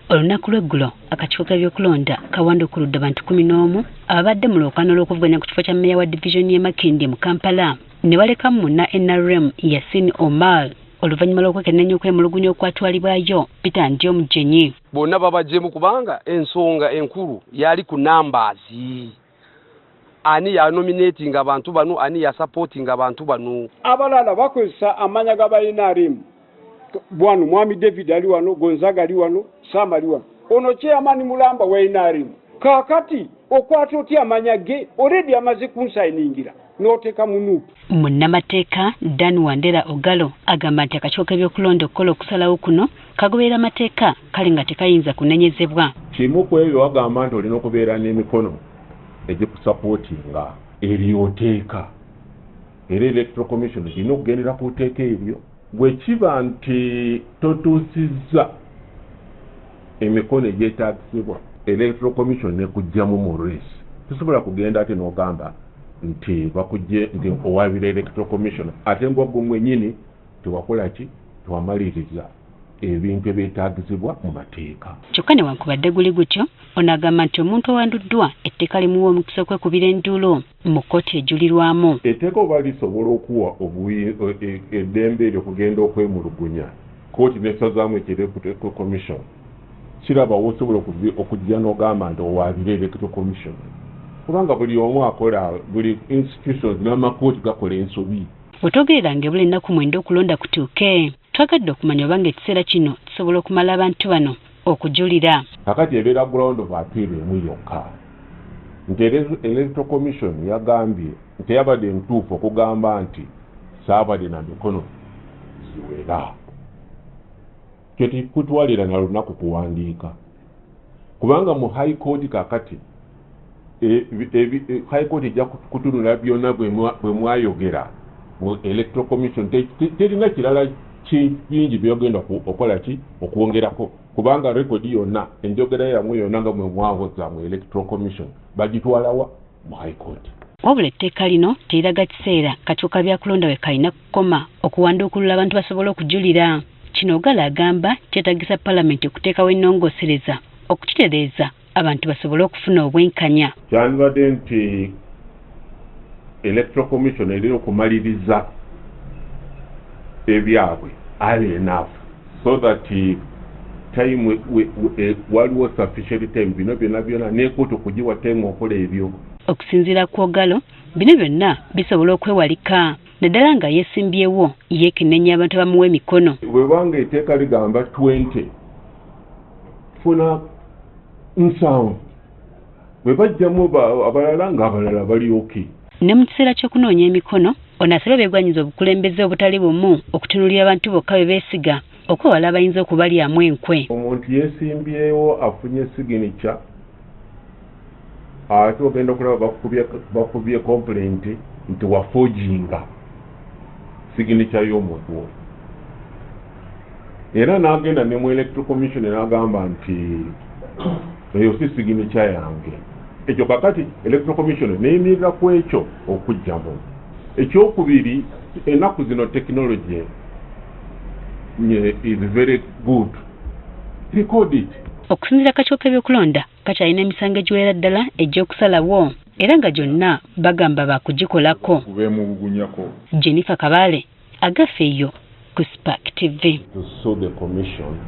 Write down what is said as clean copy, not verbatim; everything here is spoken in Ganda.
Olunaku lw'eggulo akakiiko k'ebyokulonda kawandukuludde abantu 11 ababadde mu lwokaano lw'okuvuganya ku kifo kya mmeeya wa divizoni y'e Makindye mu Kampala ne baleka munna NRM Yasin Omar oluvannyuma lw'okwekenneenya okwemulugunya okwatwalibwayo Peter Ndyomujenyi. Bonna babaggyemu kubanga ensonga enkulu yali ku nambaazi. Ani ya nominating abantu bano, ani ya supporting abantu bano. Abalala bakozesa amanya ga NRM. Bwanu Mwami David ali wano, Gonzaga ali wano, Sam ali wano. Ono chairman Mulamba wa NRM. Kakati okwata otya amanya ge already amaze kunsayiningira n'oteeka munuupu. Munnamateeka Dan Wandera Ogalo agamba nti akakiiko k'ebyokulonda okukola okusalawo kuno kagoberera amateeka kale nga tekayinza kunenyezebwa. Kimu ku ebyo wagamba nti olina okubeera n'emikono egikusapootinga eryoteeka era Electoral Commission erina okugendera ku teeka ebyo. Bwe kiba nti totuusizza emikono egyetaagisibwa Electoral Commission nekugjamu mu race, tosobola kugenda ate n'ogamba nti bakujje nti owaabira Electoral Commission ate ng'ogwo mwennyini tewakola ki, tewamaliriza ebintu ebyetaagisibwa mu mateeka. Kyokka newankubadde guli gutyo ono agamba nti omuntu owanduddwa etteeka limuwa omukisa okwekubira enduulu mu kkooti ejulirwamu. Etteeka oba lisobola okuwa eddembe eryo kugenda okwemulugunya kkooti nesazaamu Electoral Commission, kiraba wosobola okujja n'ogamba nti owaabira Electoral Commission kubanga buli omu akola, buli institutions n'amakooti gakola ensobi. Bwetwogereranga ebula ennaku 9 okulonda kutuuke twagadde okumanya oba ng'ekiseera kino tusobola okumala abantu bano okujulira. Kakati ebeera ground of appeal emu yokka nti Electoral Commission yagambye nti yabadde ntuufu okugamba nti saabadde na mikono ziwera. Kyo tikutwalira na lunaku kuwandiika kubanga mu High Court kakati High Court ejja kutunula byonna bwe mwayogera mu Electoral Commission terina kirala kingi byogenda okukola ki okwongerako kubanga rekodi yonna enjogera yammwe yonna nga mwe mwawoza mu Electoral Commission bagitwalawa mu High Court. Wabula etteeka lino teriraga kiseera kakiiko byakulonda we kalina kukoma okuwanduukulula abantu basobola okujulira. Kino Ogalo agamba kyetaagisa Paalamenti okuteekawo ennongoosereza okukitereeza abantu basobole okufuna obwenkanya. Kyandibadde nti Electoral Commission erina okumaliriza ebyabwe early enough so that time waliwo sufficient time bino byonna n'ekkooti okugiwa time okola ebyo. Okusinziira ku Ogalo bino byonna bisobola okwewalika naddala nga yeesimbyewo yeekenneenya abantu abamuwa emikono. Bwebanga etteeka ligamba 20 funa 7 bwe bajjamu abalala ng'abalala bali oki. Ne mu kiseera ky'okunoonya emikono ono asabye beegwanyiza obukulembeze obutali bumu okutunuulira abantu bokka be beesiga okwewala abayinza okubalyamu enkwe. Omuntu yeesimbyewo afunye signature ate ogenda okulaba bakubye complaint nti wafoginga signature y'omuntu oyo era n'agenda ne mu Electoral Commission n'agamba nti eyo si signature yange. Ekyo kakati Electoral Commission neyimirira ku ekyo okujjamu. Ekyokubiri, ennaku zino technology is very good. Record it. Okusinziira akakiiko k'ebyokulonda kakyalina emisango egiwera ddala egy'okusalawo era nga gyonna bagamba baakugikolako. Jennifer Kabale agaffe eyo ku Spark TV. To sue the commission.